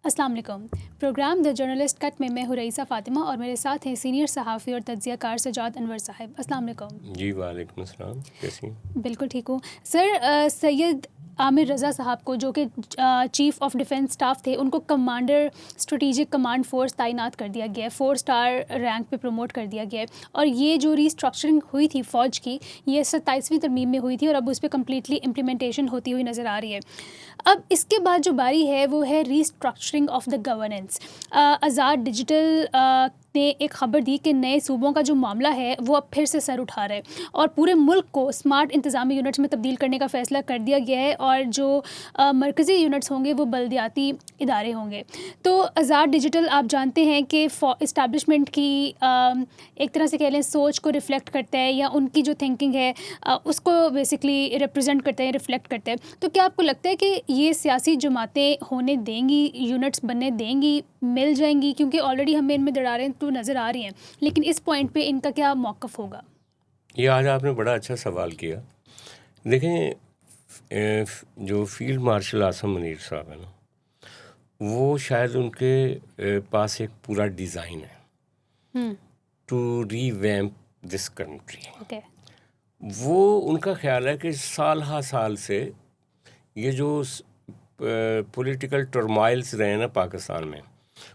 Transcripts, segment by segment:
अस्सलाम वालेकुम। Programme the journalist cut में मैं हूँ रईसा फ़ातिमा और मेरे साथ हैं सीनियर सहाफ़ी और तज्ज़ियाकार सजाद अनवर साहब। अस्सलाम वालेकुम। जी वालेकुम अस्सलाम, कैसी हैं? बिल्कुल ठीक हूँ सर। सैयद आमिर रज़ा साहब को जो कि चीफ़ ऑफ डिफेंस स्टाफ थे, उनको कमांडर स्ट्रेटेजिक कमांड फोर्स तैनात कर दिया गया है, 4 स्टार रैंक पे प्रमोट कर दिया गया है। और ये जो रीस्ट्रक्चरिंग हुई थी फ़ौज की, ये 27वीं तरमीम में हुई थी और अब उस पर कम्प्लीटली इम्प्लीमेंटेशन होती हुई नज़र आ रही है। अब इसके बाद जो बारी है वो है restructuring of the governance. Azad digital ने एक ख़बर दी कि नए सूबों का जो मामला है वो अब फिर से सर उठा रहा है और पूरे मुल्क को स्मार्ट इंतज़ामी यूनिट्स में तब्दील करने का फ़ैसला कर दिया गया है और जो मरकज़ी यूनिट्स होंगे वो बल्दियाती इदारे होंगे। तो आज़ाद डिजिटल आप जानते हैं कि इस्टेब्लिशमेंट की एक तरह से कह लें सोच को रिफ़्लेक्ट करता है या उनकी जो थिंकिंग है उसको बेसिकली रिप्रेजेंट करते हैं, रिफ़्लेक्ट करते हैं। तो क्या आपको लगता है कि ये सियासी जमातें होने देंगी, यूनिट्स बनने देंगी, मिल जाएंगी? क्योंकि ऑलरेडी हमें इनमें दरारें तो नज़र आ रही हैं, लेकिन इस पॉइंट पे इनका क्या मौक़िफ़ होगा? ये आज आपने बड़ा अच्छा सवाल किया। देखें, जो फील्ड मार्शल आसम मुनीर साहब है ना, वो शायद उनके पास एक पूरा डिज़ाइन है to revamp this country. Okay. वो उनका ख्याल है कि साल हा साल से ये जो पॉलिटिकल टर्माइल्स रहे हैं ना पाकिस्तान में,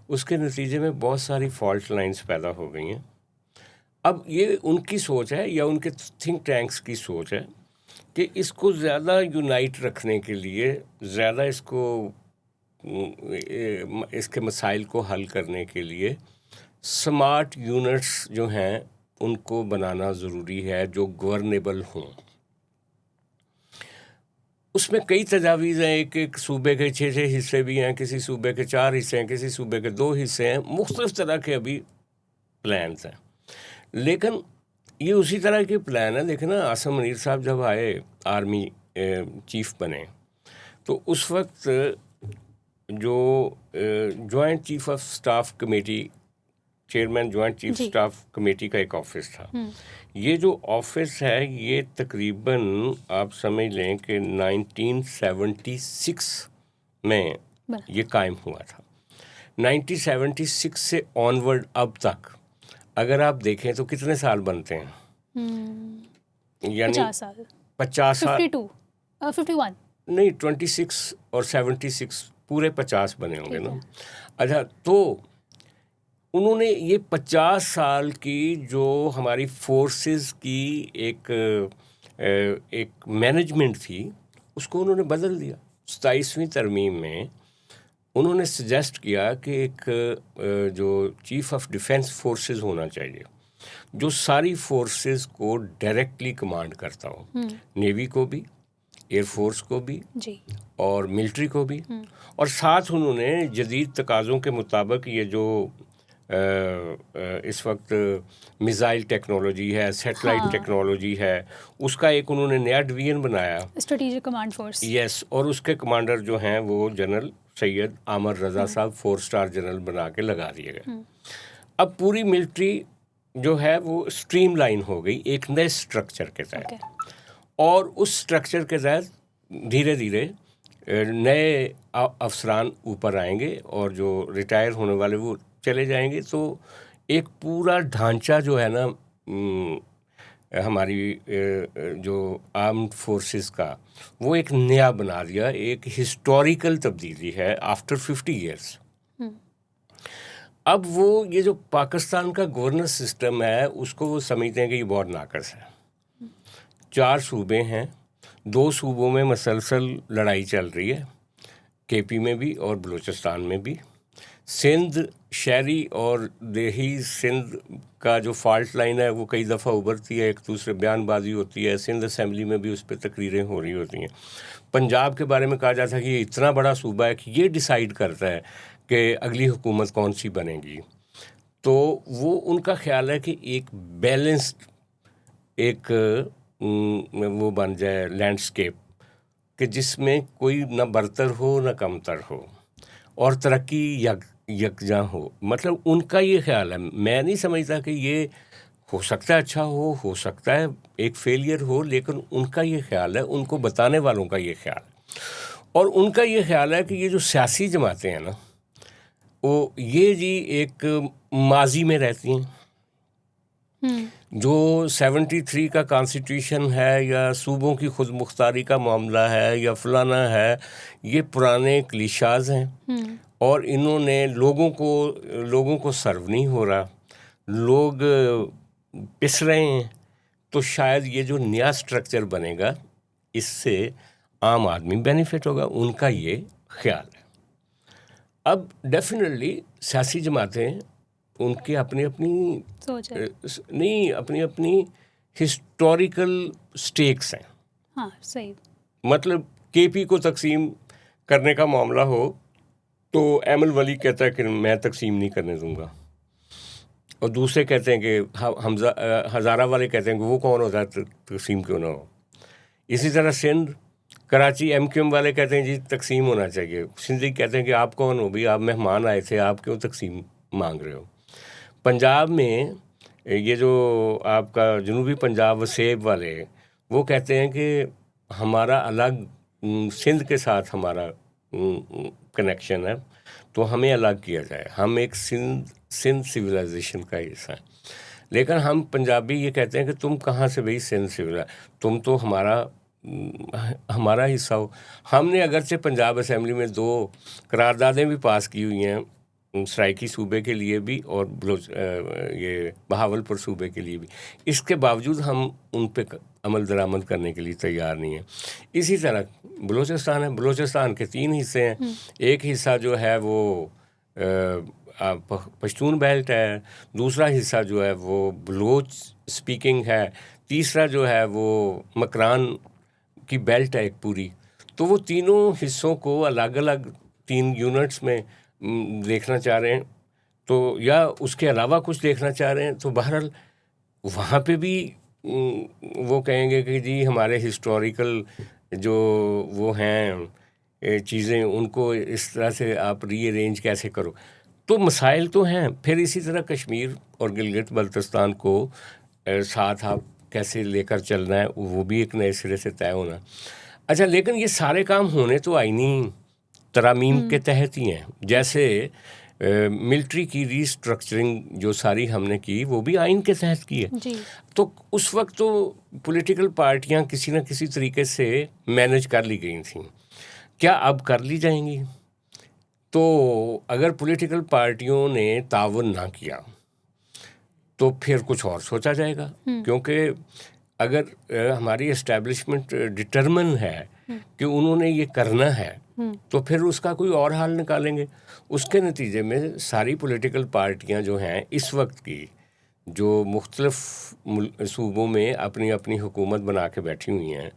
उसके नतीजे में बहुत सारी फॉल्ट लाइंस पैदा हो गई हैं। अब ये उनकी सोच है या उनके थिंक टैंक्स की सोच है कि इसको ज़्यादा यूनाइट रखने के लिए, ज़्यादा इसके मसाइल को हल करने के लिए स्मार्ट यूनिट्स जो हैं उनको बनाना ज़रूरी है जो गवर्नेबल हों। उसमें कई तजावीज़ हैं, एक सूबे के 6 हिस्से भी हैं, किसी सूबे के 4 हिस्से हैं, किसी सूबे के 2 हिस्से हैं, मुख्तलिफ तरह के अभी प्लान्स हैं। लेकिन ये उसी तरह के प्लान है। देखें ना, आसम मुनीर साहब जब आए आर्मी चीफ बने तो उस वक्त जो joint chief of staff committee, chairman joint chief staff committee का एक ऑफिस था। ये जो ऑफिस है ये तकरीबन आप समझ लें कि 1976 में ये कायम हुआ था। 1976 से ऑनवर्ड अब तक अगर आप देखें तो कितने साल बनते हैं? यानी 50 साल। 50 साल 52 51 नहीं, 26 और 76 पूरे 50 बने होंगे ना। अच्छा, तो उन्होंने ये 50 साल की जो हमारी फोर्सेस की एक मैनेजमेंट थी उसको उन्होंने बदल दिया। 27वीं तरमीम में उन्होंने सजेस्ट किया कि एक जो चीफ ऑफ डिफेंस फोर्सेस होना चाहिए जो सारी फोर्सेस को डायरेक्टली कमांड करता हो, नेवी को भी, एयरफोर्स को भी जी, और मिलिट्री को भी। और साथ उन्होंने जदीद तकाज़ों के मुताबिक ये जो इस वक्त मिसाइल टेक्नोलॉजी है, सेटेलाइट टेक्नोलॉजी है, उसका एक उन्होंने नया डिवीजन बनाया, स्ट्रेटेजिक कमांड फोर्स। यस। और उसके कमांडर जो हैं वो जनरल सैयद आमिर रज़ा साहब 4 स्टार जनरल बना के लगा दिए गए। अब पूरी मिलिट्री जो है वो स्ट्रीमलाइन हो गई एक नए स्ट्रक्चर के तहत। और उस स्ट्रक्चर के तहत धीरे धीरे नए अफसरान ऊपर आएंगे और जो रिटायर होने वाले वो चले जाएंगे। तो एक पूरा ढांचा जो है ना हमारी जो आर्म्ड फोर्सेस का, वो एक नया बना दिया। एक हिस्टोरिकल तब्दीली है आफ्टर 50 ईयर्स। अब वो ये जो पाकिस्तान का गवर्नेंस सिस्टम है उसको वो समझते हैं कि ये बहुत नाकस है। 4 सूबे हैं, 2 सूबों में मसलसल लड़ाई चल रही है, केपी में भी और बलूचिस्तान में भी। सिंध शहरी और देही सिंध का जो फॉल्ट लाइन है वो कई दफ़ा उभरती है, एक दूसरे बयानबाजी होती है, सिंध असेंबली में भी उस पर तकरीरें हो रही होती हैं। पंजाब के बारे में कहा जाता है कि ये इतना बड़ा सूबा है कि ये डिसाइड करता है कि अगली हुकूमत कौन सी बनेगी। तो वो उनका ख्याल है कि एक बैलेंस्ड एक वो बन जाए लैंडस्केप कि जिसमें कोई न बरतर हो न कमतर हो और तरक्की यकजा हो। मतलब उनका ये ख्याल है। मैं नहीं समझता कि ये हो सकता है अच्छा हो सकता है एक फेलियर हो, लेकिन उनका ये ख्याल है, उनको बताने वालों का ये ख्याल। और उनका ये ख्याल है कि ये जो सियासी जमातें हैं ना, वो ये जी एक माजी में रहती हैं। जो 73 का कॉन्स्टिट्यूशन है या सूबों की खुद मुख्तारी का मामला है या फलाना है, ये पुराने क्लीशाज हैं और इन्होंने लोगों को सर्व नहीं हो रहा, लोग पिस रहे हैं। तो शायद ये जो नया स्ट्रक्चर बनेगा इससे आम आदमी बेनिफिट होगा, उनका ये ख्याल है। अब डेफिनेटली सियासी जमातें उनकी अपनी अपनी सोच है, नहीं, अपनी अपनी हिस्टोरिकल स्टेक्स हैं। हाँ सही। मतलब केपी को तकसीम करने का मामला हो तो एमल वली कहता है कि मैं तकसीम नहीं करने दूंगा, और दूसरे कहते हैं कि हज़ारा वाले कहते हैं कि वो कौन होता है तकसीम क्यों ना हो। इसी तरह सिंध कराची MQM वाले कहते हैं जी तकसीम होना चाहिए, सिंधी कहते हैं कि आप कौन हो भी, आप मेहमान आए थे, आप क्यों तकसीम मांग रहे हो। पंजाब में ये जो आपका जनूबी पंजाब वसेब वाले, वो कहते हैं कि हमारा अलग सिंध के साथ हमारा कनेक्शन है तो हमें अलग किया जाए, हम एक सिंध सिविलाइजेशन का हिस्सा है। लेकिन हम पंजाबी ये कहते हैं कि तुम कहाँ से भाई सिंध सिविलाइज, तुम तो हमारा हिस्सा हो। हमने अगरचे पंजाब असेंबली में 2 करारदादें भी पास की हुई हैं, सराइकी सूबे के लिए भी और ये बहावलपुर सूबे के लिए भी, इसके बावजूद हम उन पे अमल दरामद करने के लिए तैयार नहीं है। इसी तरह बलूचिस्तान है, बलूचिस्तान के 3 हिस्से हैं। एक हिस्सा जो है वो पश्तून बेल्ट है, दूसरा हिस्सा जो है वो बलोच स्पीकिंग है, तीसरा जो है वो मकरान की बेल्ट है एक पूरी। तो वो तीनों हिस्सों को अलग अलग 3 यूनिट्स में देखना चाह रहे हैं, तो या उसके अलावा कुछ देखना चाह रहे हैं। तो बहरहाल वहाँ पे भी वो कहेंगे कि जी हमारे हिस्टोरिकल जो वो हैं चीज़ें, उनको इस तरह से आप रीअरेंज कैसे करो। तो मसाइल तो हैं। फिर इसी तरह कश्मीर और गिलगित बल्तिस्तान को साथ आप कैसे लेकर चलना है, वो भी एक नए सिरे से तय होना। अच्छा, लेकिन ये सारे काम होने तो आईनी तरामीम के तहत ही हैं। जैसे मिलिट्री की रीस्ट्रक्चरिंग जो सारी हमने की, वो भी आइन के तहत की है जी। तो उस वक्त तो पॉलिटिकल पार्टियां किसी न किसी तरीके से मैनेज कर ली गई थी। क्या अब कर ली जाएंगी? तो अगर पॉलिटिकल पार्टियों ने तावन ना किया तो फिर कुछ और सोचा जाएगा, क्योंकि अगर हमारी एस्टैब्लिशमेंट डिटरमिन है कि उन्होंने ये करना है तो फिर उसका कोई और हाल निकालेंगे। उसके नतीजे में सारी पॉलिटिकल पार्टियां जो हैं इस वक्त की, जो मुख्तलिफ सूबों में अपनी अपनी हुकूमत बना के बैठी हुई हैं,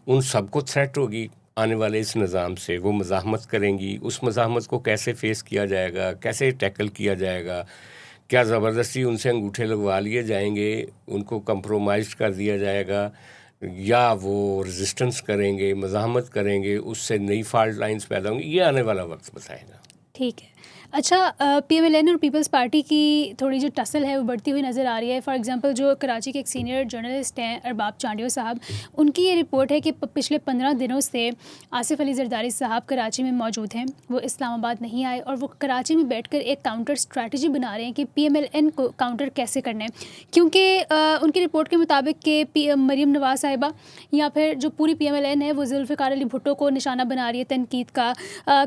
उन सबको थ्रेट होगी आने वाले इस निज़ाम से। वो मज़ाहमत करेंगी, उस मज़ाहमत को कैसे फेस किया जाएगा, कैसे टैकल किया जाएगा, क्या ज़बरदस्ती उनसे अंगूठे लगवा लिए जाएंगे, उनको कंप्रोमाइज़ कर दिया जाएगा, या वो रेजिस्टेंस करेंगे, मज़ाहमत करेंगे, उससे नई फॉल्ट लाइंस पैदा होंगी। ये आने वाला वक्त बताएगा। ठीक है। अच्छा, PMLN और पीपल्स पार्टी की थोड़ी जो टसल है वो बढ़ती हुई नज़र आ रही है। फॉर एग्जांपल जो कराची के एक सीनियर जर्नलिस्ट हैं अरबाब चांडियो साहब, उनकी ये रिपोर्ट है कि पिछले 15 दिनों से आसिफ अली जरदारी साहब कराची में मौजूद हैं, वो इस्लामाबाद नहीं आए और वो कराची में बैठकर एक काउंटर स्ट्रैटेजी बना रहे हैं कि PMLN को काउंटर कैसे करना है। क्योंकि उनकी रिपोर्ट के मुताबिक कि मरीम नवाज साहिबा या फिर जो पूरी PMLN है वो जुल्फ़िकार अली भुट्टो को निशाना बना रही है, तनकीद का,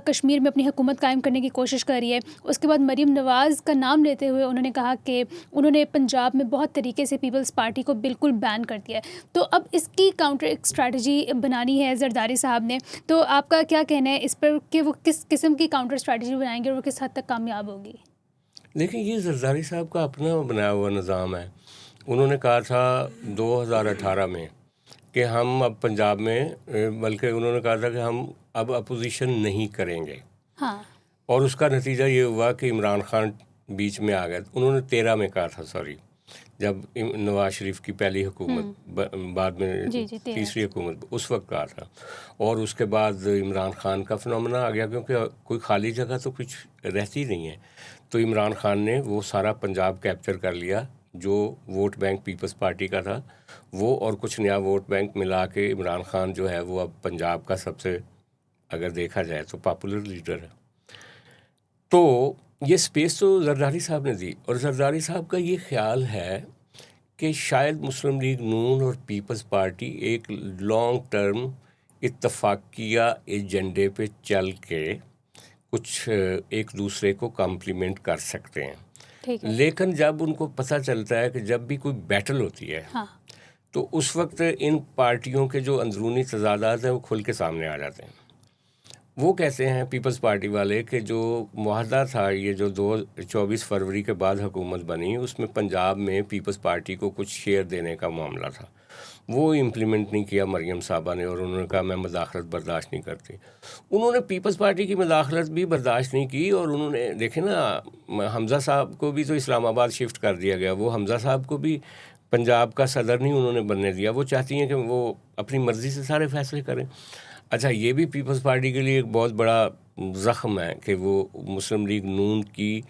कश्मीर में अपनी हुकूमत कायम करने की कोशिश कर रही है। उसके बाद मरीम नवाज़ का नाम लेते हुए उन्होंने कहा कि उन्होंने पंजाब में बहुत तरीके से पीपल्स पार्टी को बिल्कुल बैन कर दिया है। तो अब इसकी काउंटर एक स्ट्रैटेजी बनानी है जरदारी साहब ने, तो आपका क्या कहना है इस पर कि वो किस किस्म की काउंटर स्ट्रैटेजी बनाएंगे और वो किस हद तक कामयाब होगी? देखिए, ये जरदारी साहब का अपना बनाया हुआ निज़ाम है। उन्होंने कहा था 2018 में कि हम अब पंजाब में, बल्कि उन्होंने कहा था कि हम अब अपोजिशन नहीं करेंगे। हाँ। और उसका नतीजा ये हुआ कि इमरान खान बीच में आ गए। उन्होंने 13 में कहा था, सॉरी, जब नवाज शरीफ की पहली हुकूमत, बाद में तीसरी हुकूमत, उस वक्त कहा था। और उसके बाद इमरान खान का फिनोमेना आ गया, क्योंकि कोई खाली जगह तो कुछ रहती नहीं है। तो इमरान खान ने वो सारा पंजाब कैप्चर कर लिया, जो वोट बैंक पीपल्स पार्टी का था वो, और कुछ नया वोट बैंक मिला के इमरान खान जो है वो अब पंजाब का सबसे, अगर देखा जाए तो, पॉपुलर लीडर है। तो ये स्पेस तो जरदारी साहब ने दी, और जरदारी साहब का ये ख्याल है कि शायद मुस्लिम लीग नून और पीपल्स पार्टी एक लॉन्ग टर्म इत्तफाकिया एजेंडे पे चल के कुछ एक दूसरे को कॉम्प्लीमेंट कर सकते हैं। ठीक है। लेकिन जब उनको पता चलता है कि जब भी कोई बैटल होती है, हाँ, तो उस वक्त इन पार्टियों के जो अंदरूनी तजादात हैं वो खुल के सामने आ जाते हैं। वो कहते हैं पीपल्स पार्टी वाले कि जो मुआहदा था, ये जो 24 फरवरी के बाद हुकूमत बनी, उसमें पंजाब में पीपल्स पार्टी को कुछ शेयर देने का मामला था, वो इम्प्लीमेंट नहीं किया मरियम साहबा ने, और उन्होंने कहा मैं मदाखलत बर्दाश्त नहीं करती। उन्होंने पीपल्स पार्टी की मदाखलत भी बर्दाश्त नहीं की, और उन्होंने देखे ना, हमज़ा साहब को भी तो इस्लामाबाद शिफ्ट कर दिया गया, वो हमज़ा साहब को भी पंजाब का सदर नहीं उन्होंने बनने दिया। वो चाहती हैं कि वो अपनी मर्ज़ी से सारे फैसले करें। अच्छा, ये भी पीपल्स पार्टी के लिए एक बहुत बड़ा ज़ख्म है कि वो मुस्लिम लीग नून की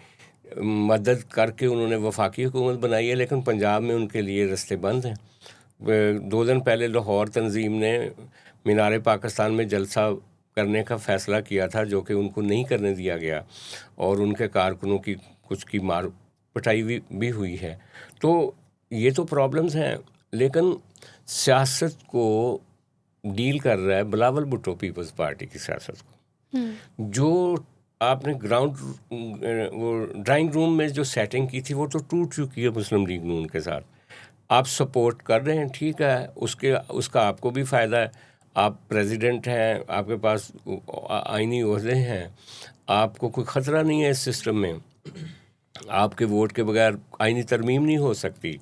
मदद करके उन्होंने वफाकी हुकूमत बनाई है, लेकिन पंजाब में उनके लिए रास्ते बंद हैं। 2 दिन पहले लाहौर तंजीम ने मीनार पाकिस्तान में जलसा करने का फ़ैसला किया था, जो कि उनको नहीं करने दिया गया, और उनके कारकुनों की कुछ की मार पिटाई भी हुई है। तो ये तो प्रॉब्लम्स हैं, लेकिन सियासत को डील कर रहा है बिलावल भुट्टो पीपल्स पार्टी की सियासत को। जो आपने ग्राउंड वो ड्राइंग रूम में जो सेटिंग की थी वो तो टूट चुकी है मुस्लिम लीग नून के साथ। आप सपोर्ट कर रहे हैं, ठीक है, उसका आपको भी फ़ायदा है, आप प्रेसिडेंट हैं, आपके पास आईनी ओहदे हैं, आपको कोई ख़तरा नहीं है इस सिस्टम में, आपके वोट के बगैर आईनी तरमीम नहीं हो सकती,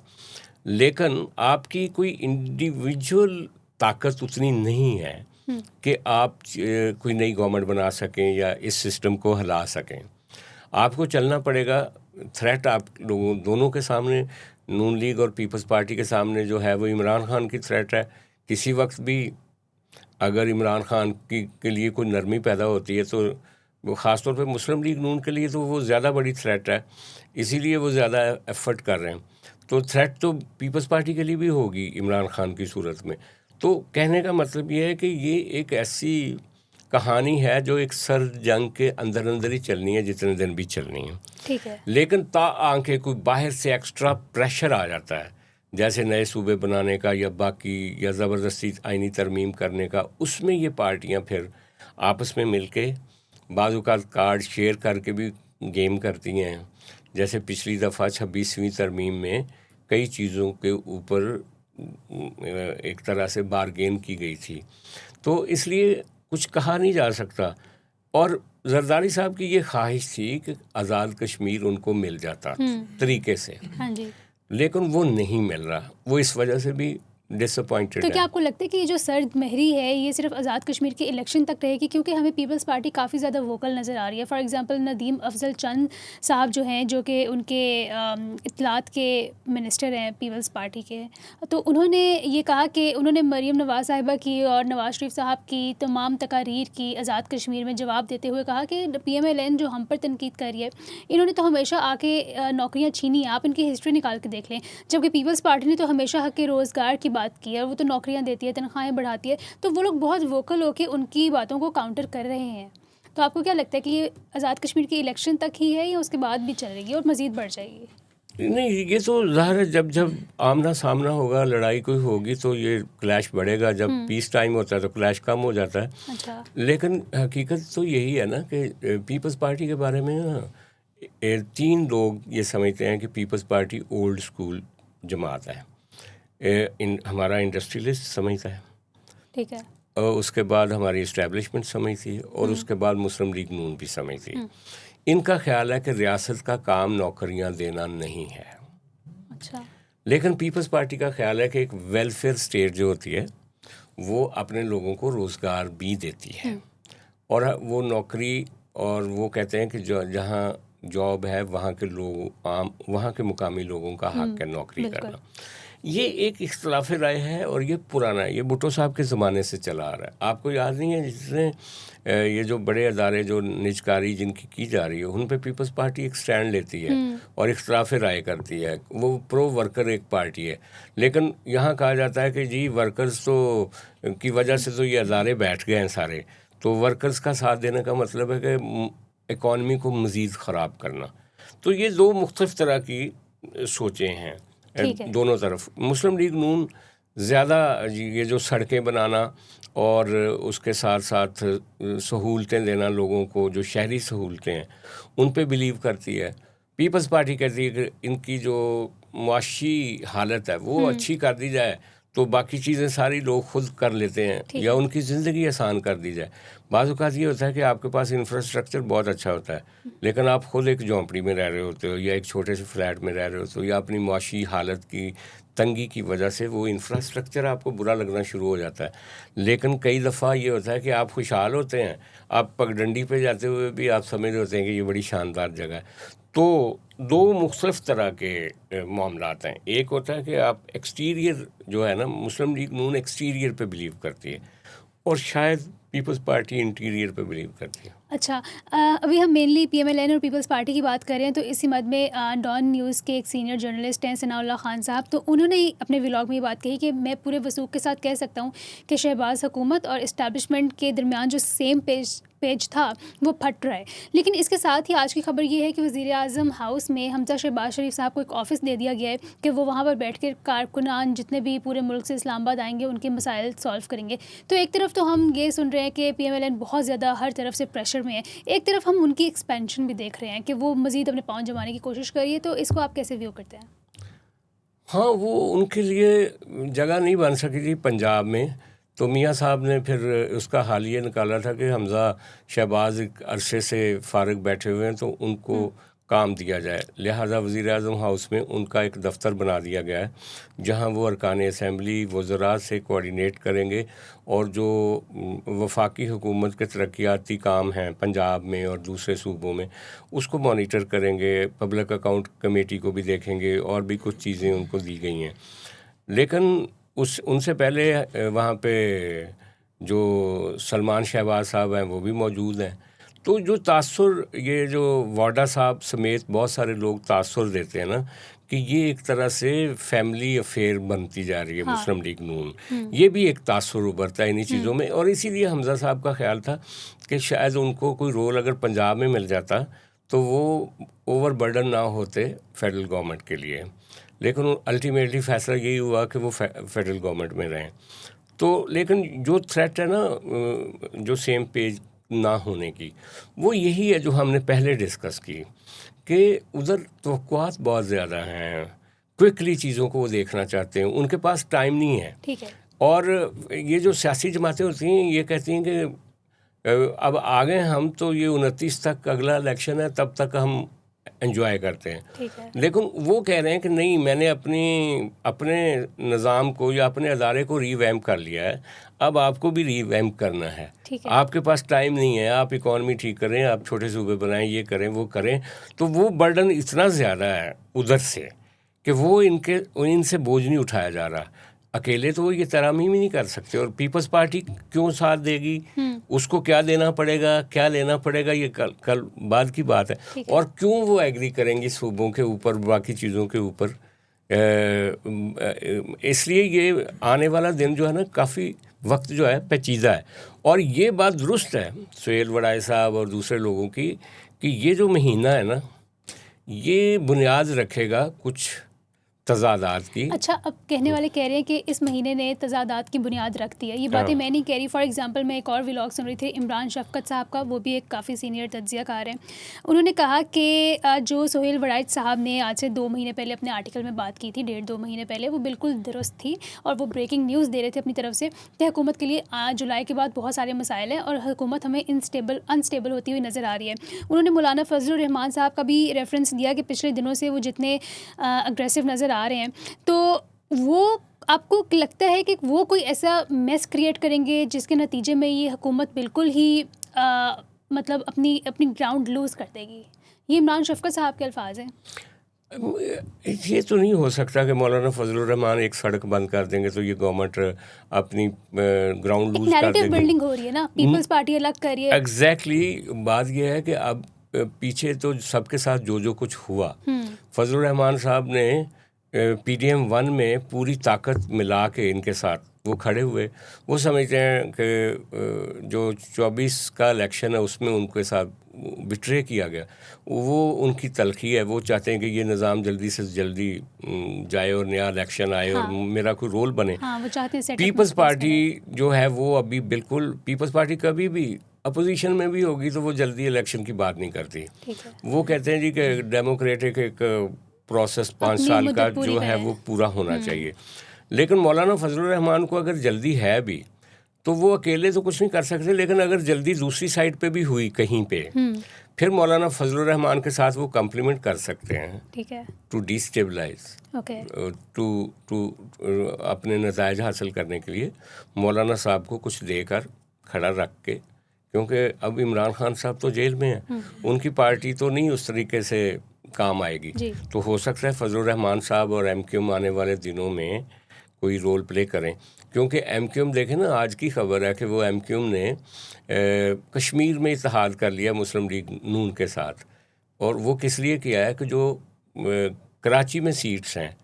लेकिन आपकी कोई इंडिविजुअल ताकत उतनी नहीं है कि आप कोई नई गवर्नमेंट बना सकें या इस सिस्टम को हिला सकें। आपको चलना पड़ेगा। थ्रेट आप लोगों दोनों के सामने, नून लीग और पीपल्स पार्टी के सामने जो है वो इमरान खान की थ्रेट है। किसी वक्त भी अगर इमरान खान के लिए कोई नरमी पैदा होती है तो वो ख़ास तौर पे मुस्लिम लीग नून के लिए तो वो ज़्यादा बड़ी थ्रेट है, इसीलिए वो ज़्यादा एफर्ट कर रहे हैं। तो थ्रेट तो पीपल्स पार्टी के लिए भी होगी इमरान खान की सूरत में। तो कहने का मतलब ये है कि ये एक ऐसी कहानी है जो एक सर्द जंग के अंदर अंदर ही चलनी है, जितने दिन भी चलनी है। ठीक है। लेकिन ता आंखें कोई बाहर से एक्स्ट्रा प्रेशर आ जाता है, जैसे नए सूबे बनाने का या बाकी या ज़बरदस्ती आईनी तरमीम करने का, उसमें ये पार्टियां फिर आपस में मिलके बाज़ औक़ात कार्ड शेयर करके भी गेम करती हैं। जैसे पिछली दफ़ा 26वीं तरमीम में कई चीज़ों के ऊपर एक तरह से बारगेन की गई थी, तो इसलिए कुछ कहा नहीं जा सकता। और जरदारी साहब की ये ख्वाहिश थी कि आज़ाद कश्मीर उनको मिल जाता तरीके से, हाँ जी, लेकिन वो नहीं मिल रहा, वो इस वजह से भी डिसअपॉइंटेड तो है। क्या आपको लगता है कि ये जो सर्द महरी है ये सिर्फ आज़ाद कश्मीर के इलेक्शन तक रहेगी? क्योंकि हमें पीपल्स पार्टी काफ़ी ज़्यादा वोकल नज़र आ रही है। फॉर एग्जांपल नदीम अफजल चंद साहब जो हैं, जो कि उनके इत्तलात के मिनिस्टर हैं पीपल्स पार्टी के, तो उन्होंने ये कहा कि उन्होंने मरीम नवाज़ साहिबा की और नवाज़ शरीफ साहब की तमाम तकारीर की आज़ाद कश्मीर में जवाब देते हुए कहा कि PMLN जो हम पर तनकीद कर रही है, इन्होंने तो हमेशा आके नौकरियाँ छीनी हैं, आप इनकी हिस्ट्री निकाल के देख लें। जबकि पीपल्स पार्टी ने तो हमेशा हक़ के रोज़गार की बात की है, वो तो नौकरियां देती है, तनख्वाहें बढ़ाती है, तो वो लोग बहुत वोकल होकर उनकी बातों को काउंटर कर रहे हैं। तो आपको क्या लगता है कि ये आज़ाद कश्मीर के इलेक्शन तक ही है या उसके बाद भी चलेगी और मज़ीद बढ़ जाएगी? नहीं, ये तो ज़ाहिर है, जब जब आमना सामना होगा, लड़ाई कोई होगी तो ये क्लैश बढ़ेगा। जब पीस टाइम होता है तो क्लैश कम हो जाता है। अच्छा। लेकिन हकीकत तो यही है ना कि पीपल्स पार्टी के बारे में ना 3 लोग ये समझते हैं कि पीपल्स पार्टी ओल्ड स्कूल जमात है। हमारा इंडस्ट्रियलिस्ट समझता है, ठीक है, और उसके बाद हमारी इस्टेब्लिशमेंट समझती है, और उसके बाद मुस्लिम लीग नून भी समझती है। इनका ख्याल है कि रियासत का काम नौकरियां देना नहीं है। अच्छा। लेकिन पीपल्स पार्टी का ख्याल है कि एक वेलफेयर स्टेट जो होती है वो अपने लोगों को रोज़गार भी देती है, और वो नौकरी, और वो कहते हैं कि जहाँ जॉब है वहाँ के लोग वहाँ के मुकामी लोगों का हक है नौकरी करना। ये एक इख्तलाफ राय है, और ये पुराना है, ये भुट्टो साहब के ज़माने से चला आ रहा है। आपको याद नहीं है जिसने ये जो बड़े अदारे जो निजकारी जिनकी की जा रही है, उन पे पीपल्स पार्टी एक स्टैंड लेती है और इख्तलाफ राय करती है। वो प्रो वर्कर एक पार्टी है, लेकिन यहाँ कहा जाता है कि जी वर्कर्स तो की वजह से तो ये अदारे बैठ गए हैं सारे, तो वर्कर्स का साथ देने का मतलब है कि इकॉनमी को मज़ीद ख़राब करना। तो ये दो मुख्तलिफ तरह की सोचें हैं दोनों तरफ। मुस्लिम लीग नून ज़्यादा ये जो सड़कें बनाना और उसके साथ साथ सहूलतें देना लोगों को, जो शहरी सहूलतें हैं उन पे बिलीव करती है। पीपल्स पार्टी कहती है कि इनकी जो मुआशी हालत है वो अच्छी कर दी जाए तो बाकी चीज़ें सारी लोग खुद कर लेते हैं या उनकी ज़िंदगी आसान कर दी जाए। बाज़ औक़ात ये होता है कि आपके पास इंफ्रास्ट्रक्चर बहुत अच्छा होता है लेकिन आप खुद एक झोंपड़ी में रह रहे होते हो या एक छोटे से फ्लैट में रह रहे होते हो या अपनी मुआशी हालत की तंगी की वजह से वो इंफ्रास्ट्रक्चर आपको बुरा लगना शुरू हो जाता है। लेकिन कई दफ़ा ये होता है कि आप खुशहाल होते हैं, आप पगडंडी पे जाते हुए भी आप समझ रहे होते हैं कि ये बड़ी शानदार जगह है। तो दो मुख्तलिफ तरह के मामलात हैं। एक होता है कि आप एक्सटीरियर जो है ना, मुस्लिम लीग नून एक्सटीरियर पे बिलीव करती है और शायद पीपल्स पार्टी इंटीरियर पे बिलीव करती है। अच्छा, अभी हम मेनली PMLN और पीपल्स पार्टी की बात कर रहे हैं, तो इसी मद में डॉन न्यूज़ के एक सीनियर जर्नलिस्ट हैं सनाउल्लाह खान साहब, तो उन्होंने अपने व्लॉग में ये बात कही कि मैं पूरे वसूख के साथ कह सकता हूँ कि शहबाज हुकूमत और इस्टेब्लिशमेंट के दरमियान जो सेम पेज था वो फट रहा है। लेकिन इसके साथ ही आज की खबर ये है कि वज़ीर-ए-आज़म हाउस में हमजा शहबाज शरीफ साहब को एक ऑफ़िस दे दिया गया है कि वो वहाँ पर बैठ कर कारकुनान जितने भी पूरे मुल्क से इस्लामाबाद आएंगे उनके मसाइल सॉल्व करेंगे। तो एक तरफ तो हम ये सुन रहे हैं कि PMLN बहुत ज़्यादा हर तरफ से प्रेशर में है, एक तरफ हम उनकी एक्सपेंशन भी देख रहे हैं कि वो मज़ीद अपने पाँव जमाने की कोशिश कर रही है। तो इसको आप कैसे व्यू करते हैं? हाँ, वो उनके लिए जगह नहीं बन सकी थी पंजाब में, तो मियाँ साहब ने फिर उसका हाल ये निकाला था कि हमज़ा शहबाज एक अरसे से फ़ारिग बैठे हुए हैं तो उनको काम दिया जाए। लिहाजा वज़ीर-ए-आज़म हाउस में उनका एक दफ़्तर बना दिया गया है जहां वो अरकान असम्बली वज़रात से कोऑर्डिनेट करेंगे और जो वफाकी हुकूमत के तरक्याती काम हैं पंजाब में और दूसरे सूबों में उसको मॉनिटर करेंगे। पब्लिक अकाउंट कमेटी को भी देखेंगे और भी कुछ चीज़ें उनको दी गई हैं। लेकिन उनसे पहले वहाँ पे जो सलमान शहबाज साहब हैं वो भी मौजूद हैं। तो जो तासुर, ये जो वाडा साहब समेत बहुत सारे लोग तासुर देते हैं ना कि ये एक तरह से फैमिली अफेयर बनती जा रही है मुस्लिम लीग नून, ये भी एक तासुर उभरता है इन्हीं चीज़ों में। और इसीलिए हमज़ा साहब का ख्याल था कि शायद उनको कोई रोल अगर पंजाब में मिल जाता तो वो ओवरबर्डन ना होते फेडरल गवर्नमेंट के लिए। लेकिन अल्टीमेटली फ़ैसला यही हुआ कि वो फेडरल गवर्नमेंट में रहें। तो लेकिन जो थ्रेट है ना जो सेम पेज ना होने की, वो यही है जो हमने पहले डिस्कस की कि उधर तवक्कुआत बहुत ज़्यादा हैं, क्विकली चीज़ों को वो देखना चाहते हैं, उनके पास टाइम नहीं है। ठीक है। और ये जो सियासी जमातें होती हैं ये कहती हैं कि अब आ गए हम तो ये 29 तक अगला इलेक्शन है तब तक हम एंजॉय करते हैं। ठीक है। लेकिन वो कह रहे हैं कि नहीं, मैंने अपने निज़ाम को या अपने अदारे को रीवैम्प कर लिया है, अब आपको भी रीवैम्प करना है। आपके पास टाइम नहीं है, आप इकॉनमी ठीक करें, आप छोटे सूबे बनाएं, ये करें वो करें। तो वो बर्डन इतना ज़्यादा है उधर से कि वो इनसे बोझ नहीं उठाया जा रहा। अकेले तो वो ये तरामीम ही नहीं कर सकते। और पीपल्स पार्टी क्यों साथ देगी, उसको क्या देना पड़ेगा, क्या लेना पड़ेगा, ये कल बाद की बात है। और क्यों वो एग्री करेंगी सूबों के ऊपर, बाकी चीज़ों के ऊपर। इसलिए ये आने वाला दिन जो है ना काफ़ी वक्त जो है पेचीदा है। और ये बात दुरुस्त है सुहेल वड़ाई साहब और दूसरे लोगों की कि ये जो महीना है ना ये बुनियाद रखेगा कुछ तज़ादात की। अच्छा, अब कहने वाले कह रहे हैं कि इस महीने ने तज़ादात की बुनियाद रख दी है। ये बातें मैं नहीं कह रही। फॉर एग्जांपल मैं एक और व्लॉग सुन रही थी इमरान शफकत साहब का, वो भी एक काफ़ी सीनियर तज्ज़ियाकार हैं। उन्होंने कहा कि जो सुहेल वड़ाइच साहब ने आज से 2 महीने पहले अपने आर्टिकल में बात की थी, 1.5-2 महीने पहले, वो बिल्कुल दुरुस्त थी और वो ब्रेकिंग न्यूज़ दे रहे थे अपनी तरफ से कि हुकूमत के लिए जुलाई के बाद बहुत सारे मसाइल हैं और हुकूमत हमें अनस्टेबल होती हुई नज़र आ रही है। उन्होंने मौलाना फजलुर रहमान साहब का भी रेफरेंस दिया कि पिछले दिनों से वो जितने अग्रेसिव नज़र आ रहे हैं, तो वो आपको लगता है कि वो कोई ऐसा मेस क्रिएट करेंगे जिसके नतीजे में ये हुकूमत बिल्कुल ही मतलब अपनी ग्राउंड लूज़ कर देगी? ये इमरान शफकत साहब के अल्फाज हैं। ये तो नहीं हो सकता कि मौलाना फजलुर रहमान एक सड़क बंद कर देंगे तो ये गवर्नमेंट अपनी ग्राउंड लूज कर देगी। बिल्डिंग हो रही है ना, पीपल्स पार्टी अलग कर रही है। एग्जैक्टली बात ये है कि अब पीछे तो सबके साथ जो कुछ हुआ, फजलुर रहमान साहब ने PDM 1 में पूरी ताकत मिला के इनके साथ वो खड़े हुए। वो समझते हैं कि जो 24 का इलेक्शन है उसमें उनके साथ बिट्रे किया गया, वो उनकी तलखी है। वो चाहते हैं कि ये निज़ाम जल्दी से जल्दी जाए और नया इलेक्शन आए और मेरा कोई रोल बने। वो चाहते हैं पीपल्स पार्टी जो है वो अभी बिल्कुल, पीपल्स पार्टी कभी भी अपोजिशन में भी होगी तो वो जल्दी इलेक्शन की बात नहीं करती। वो कहते हैं जी कि डेमोक्रेटिक एक प्रोसेस 5 साल का जो है वो पूरा होना चाहिए। लेकिन मौलाना फजलुर रहमान को अगर जल्दी है भी तो वो अकेले तो कुछ नहीं कर सकते, लेकिन अगर जल्दी दूसरी साइड पे भी हुई कहीं पे, फिर मौलाना फजलुर रहमान के साथ वो कम्प्लीमेंट कर सकते हैं, ठीक है, टू डिस्टेबलाइज, टू अपने नताइज हासिल करने के लिए मौलाना साहब को कुछ देकर खड़ा रख के, क्योंकि अब इमरान खान साहब तो जेल में हैं, उनकी पार्टी तो नहीं उस तरीके से काम आएगी। तो हो सकता है फजलुर रहमान साहब और एमक्यूएम आने वाले दिनों में कोई रोल प्ले करें, क्योंकि एमक्यूएम देखें ना, आज की खबर है कि वो एमक्यूएम ने कश्मीर में इत्तेहाद कर लिया मुस्लिम लीग नून के साथ, और वो किस लिए किया है कि जो कराची में सीट्स हैं,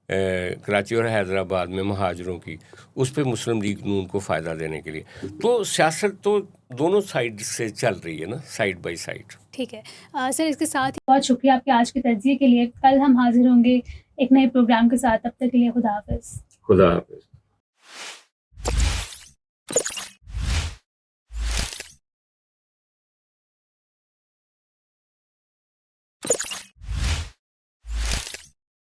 कराची और हैदराबाद में महाजरों की, उस पे मुस्लिम लीग नून को फ़ायदा देने के लिए। तो सियासत तो दोनों साइड से चल रही है ना, साइड बाय साइड। ठीक है सर, इसके साथ ही बहुत शुक्रिया आपके आज के तज्ज़िये के लिए। कल हम हाजिर होंगे एक नए प्रोग्राम के साथ, तब तक के लिए खुदा हाफिज़। खुदा हाफिज़।